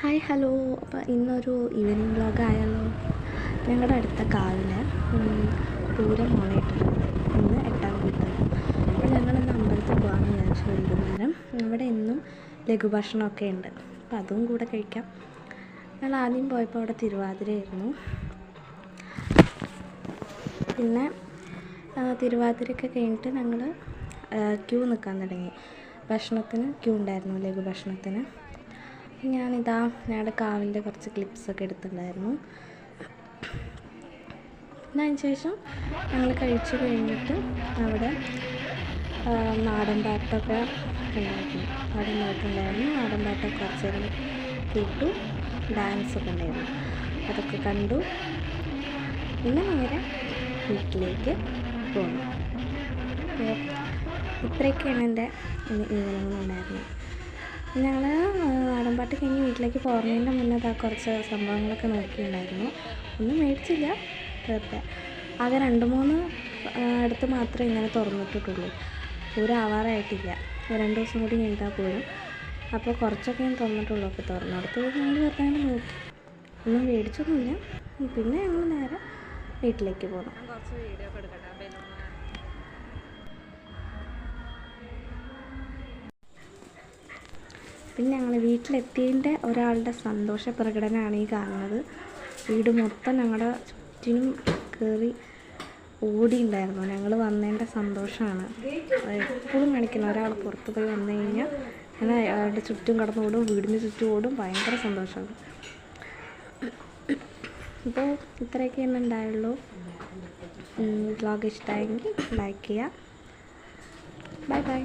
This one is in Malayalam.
Hi hello. അപ്പോൾ ഇന്നൊരു ഈവനിങ് വ്ളോഗ് ആയാലോ. ഞങ്ങളുടെ അടുത്ത കാവിൽ പൂരം ഓണായിട്ടുണ്ട്. ഇന്ന് 8-ാം തീയതി. അപ്പോൾ ഞങ്ങളിന്ന് അമ്പലത്തിൽ പോകാമെന്ന് വിചാരിച്ചു. വൈകുന്നേരം അവിടെ എന്നും ലഘുഭക്ഷണമൊക്കെ ഉണ്ട്, അപ്പോൾ അതും കൂടെ കഴിക്കാം. ഞങ്ങൾ ആദ്യം പോയപ്പോൾ അവിടെ തിരുവാതിരയായിരുന്നു. പിന്നെ തിരുവാതിരയൊക്കെ കഴിഞ്ഞിട്ട് ഞങ്ങൾ ക്യൂ നിൽക്കാൻ തുടങ്ങി. ഭക്ഷണത്തിന് ക്യൂ ഉണ്ടായിരുന്നു, ലഘുഭക്ഷണത്തിന്. ഞാനിതാ ഞങ്ങളുടെ കാവിൻ്റെ കുറച്ച് ക്ലിപ്സൊക്കെ എടുത്തിട്ടുണ്ടായിരുന്നു. പിന്നെ അതിന് ശേഷം ഞങ്ങൾ കഴിച്ച് കഴിഞ്ഞിട്ട് അവിടെ നാടൻ പാട്ടൊക്കെ ഉണ്ടായിരുന്നു. അവിടെ നോട്ടുണ്ടായിരുന്നു. നാടൻ പാട്ടൊക്കെ കുറച്ച് നേരം കേട്ടു. ഡാൻസൊക്കെ ഉണ്ടായിരുന്നു, അതൊക്കെ കണ്ടു. പിന്നെ നേരെ വീട്ടിലേക്ക് പോന്നു. ഇത്രയൊക്കെയാണ് എൻ്റെ ഈവനിങ് ഉണ്ടായിരുന്നത്. ഞങ്ങൾ നാടൻപാട്ട് കഴിഞ്ഞ് വീട്ടിലേക്ക് പോകുന്നതിൻ്റെ മുന്നേ കുറച്ച് സംഭവങ്ങളൊക്കെ നോക്കിയിട്ടുണ്ടായിരുന്നു. ഒന്നും മേടിച്ചില്ല, വെറുതെ. ആകെ 2-3 അടുത്ത് മാത്രമേ ഇങ്ങനെ തുറന്നിട്ടിട്ടുള്ളൂ. പൂരം ആവാറായിട്ടില്ല, 2 ദിവസം കൂടി കഴിഞ്ഞാൽ പോരും. അപ്പോൾ കുറച്ചൊക്കെ ഞാൻ തുറന്നിട്ടുള്ളൂ. അപ്പോൾ തുറന്നെടുത്ത് ഞങ്ങൾ വെറുതെ നോക്കി, ഒന്നും മേടിച്ചൊന്നുമില്ല. പിന്നെ ഞങ്ങൾ നേരെ വീട്ടിലേക്ക് പോകണം. കുറച്ച് വീഡിയോ ഒക്കെ എടുക്കട്ടെ. പിന്നെ ഞങ്ങൾ വീട്ടിലെത്തിയതിൻ്റെ ഒരാളുടെ സന്തോഷ പ്രകടനമാണ് ഈ കാണുന്നത്. വീട് മൊത്തം ഞങ്ങളുടെ ചുറ്റിനും കയറി ഓടിയുണ്ടായിരുന്നു. ഞങ്ങൾ വന്നതിൻ്റെ സന്തോഷമാണ് എപ്പോഴും കാണിക്കുന്നത്. ഒരാൾ പുറത്ത് പോയി വന്നു കഴിഞ്ഞാൽ അങ്ങനെ അയാളുടെ ചുറ്റും കടന്നോടും, വീടിന് ചുറ്റും ഓടും. ഭയങ്കര സന്തോഷമാണ്. അപ്പോൾ ഇത്രയൊക്കെയാണ് ഉണ്ടായുള്ളൂ. വ്ളോഗ് ഇഷ്ടമായെങ്കിൽ ലൈക്ക് ചെയ്യുക. Bye bye.